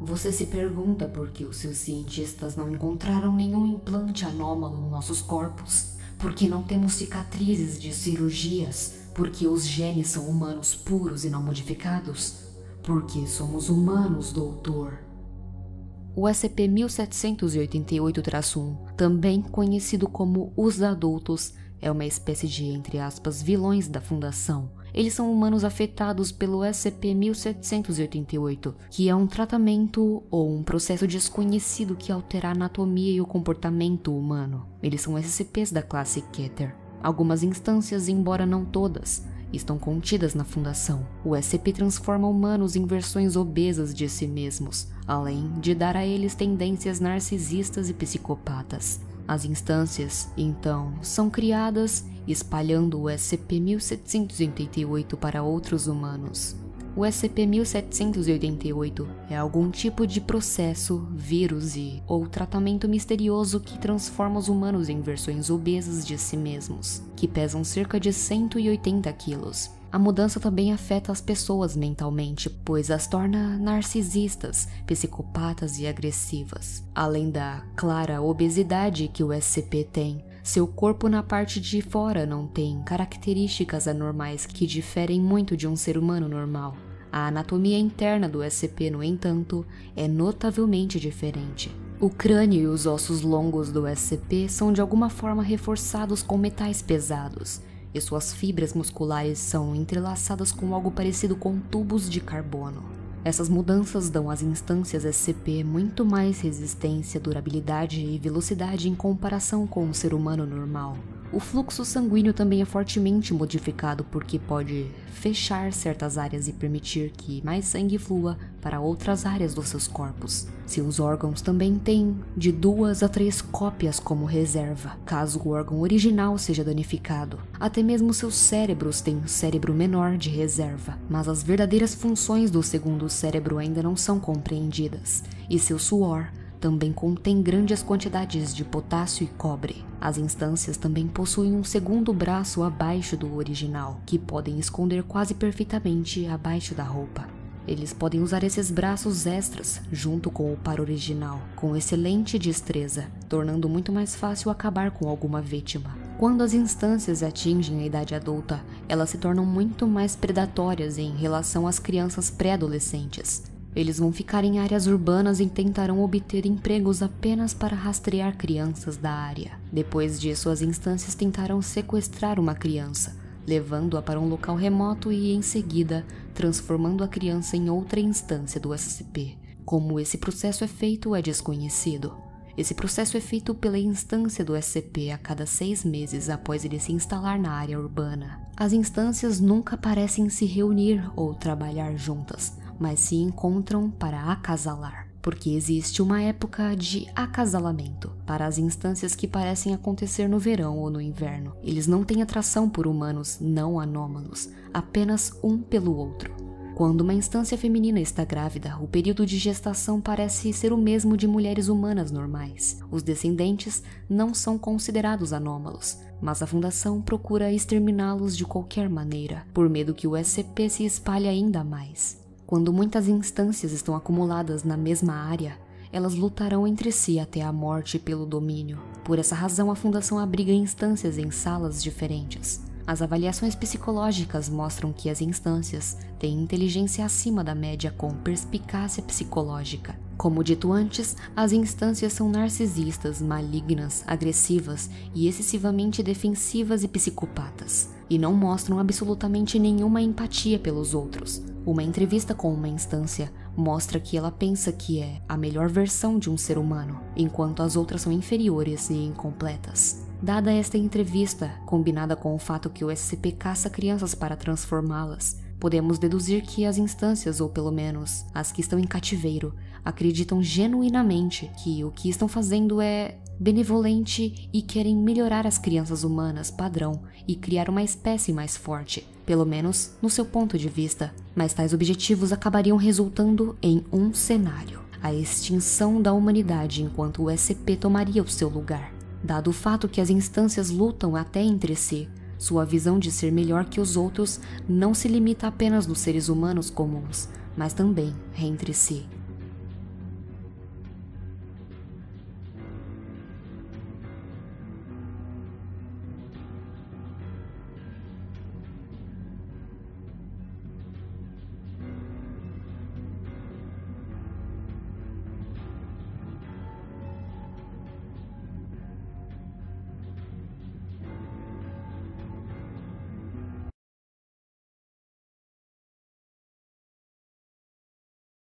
Você se pergunta por que os seus cientistas não encontraram nenhum implante anômalo nos nossos corpos? Por que não temos cicatrizes de cirurgias? Por que os genes são humanos puros e não modificados? Porque somos humanos, doutor. O SCP-1788-1, também conhecido como os adultos, é uma espécie de, entre aspas, vilões da Fundação. Eles são humanos afetados pelo SCP-1788, que é um tratamento ou um processo desconhecido que altera a anatomia e o comportamento humano. Eles são SCPs da classe Keter. Algumas instâncias, embora não todas, estão contidas na Fundação. O SCP transforma humanos em versões obesas de si mesmos, além de dar a eles tendências narcisistas e psicopatas. As instâncias, então, são criadas espalhando o SCP-1788 para outros humanos. O SCP-1788 é algum tipo de processo, vírus ou tratamento misterioso que transforma os humanos em versões obesas de si mesmos, que pesam cerca de 180 quilos. A mudança também afeta as pessoas mentalmente, pois as torna narcisistas, psicopatas e agressivas. Além da clara obesidade que o SCP tem, seu corpo na parte de fora não tem características anormais que diferem muito de um ser humano normal. A anatomia interna do SCP, no entanto, é notavelmente diferente. O crânio e os ossos longos do SCP são de alguma forma reforçados com metais pesados, e suas fibras musculares são entrelaçadas com algo parecido com tubos de carbono. Essas mudanças dão às instâncias SCP muito mais resistência, durabilidade e velocidade em comparação com um ser humano normal. O fluxo sanguíneo também é fortemente modificado porque pode fechar certas áreas e permitir que mais sangue flua para outras áreas dos seus corpos. Seus órgãos também têm de 2 a 3 cópias como reserva, caso o órgão original seja danificado. Até mesmo seus cérebros têm um cérebro menor de reserva, mas as verdadeiras funções do segundo cérebro ainda não são compreendidas, e seu suor também contém grandes quantidades de potássio e cobre. As instâncias também possuem um segundo braço abaixo do original, que podem esconder quase perfeitamente abaixo da roupa. Eles podem usar esses braços extras junto com o par original, com excelente destreza, tornando muito mais fácil acabar com alguma vítima. Quando as instâncias atingem a idade adulta, elas se tornam muito mais predatórias em relação às crianças pré-adolescentes. Eles vão ficar em áreas urbanas e tentarão obter empregos apenas para rastrear crianças da área. Depois disso, as instâncias tentarão sequestrar uma criança, levando-a para um local remoto e, em seguida, transformando a criança em outra instância do SCP. Como esse processo é feito é desconhecido. Esse processo é feito pela instância do SCP a cada 6 meses após ele se instalar na área urbana. As instâncias nunca parecem se reunir ou trabalhar juntas, mas se encontram para acasalar, porque existe uma época de acasalamento para as instâncias que parecem acontecer no verão ou no inverno. Eles não têm atração por humanos não anômalos, apenas um pelo outro. Quando uma instância feminina está grávida, o período de gestação parece ser o mesmo de mulheres humanas normais. Os descendentes não são considerados anômalos, mas a Fundação procura exterminá-los de qualquer maneira, por medo que o SCP se espalhe ainda mais. Quando muitas instâncias estão acumuladas na mesma área, elas lutarão entre si até a morte pelo domínio. Por essa razão, a Fundação abriga instâncias em salas diferentes. As avaliações psicológicas mostram que as instâncias têm inteligência acima da média com perspicácia psicológica. Como dito antes, as instâncias são narcisistas, malignas, agressivas e excessivamente defensivas e psicopatas, e não mostram absolutamente nenhuma empatia pelos outros. Uma entrevista com uma instância mostra que ela pensa que é a melhor versão de um ser humano, enquanto as outras são inferiores e incompletas. Dada esta entrevista, combinada com o fato que o SCP caça crianças para transformá-las, podemos deduzir que as instâncias, ou pelo menos as que estão em cativeiro, acreditam genuinamente que o que estão fazendo é benevolente e querem melhorar as crianças humanas padrão e criar uma espécie mais forte, pelo menos no seu ponto de vista. Mas tais objetivos acabariam resultando em um cenário: a extinção da humanidade enquanto o SCP tomaria o seu lugar. Dado o fato que as instâncias lutam até entre si, sua visão de ser melhor que os outros não se limita apenas nos seres humanos comuns, mas também entre si.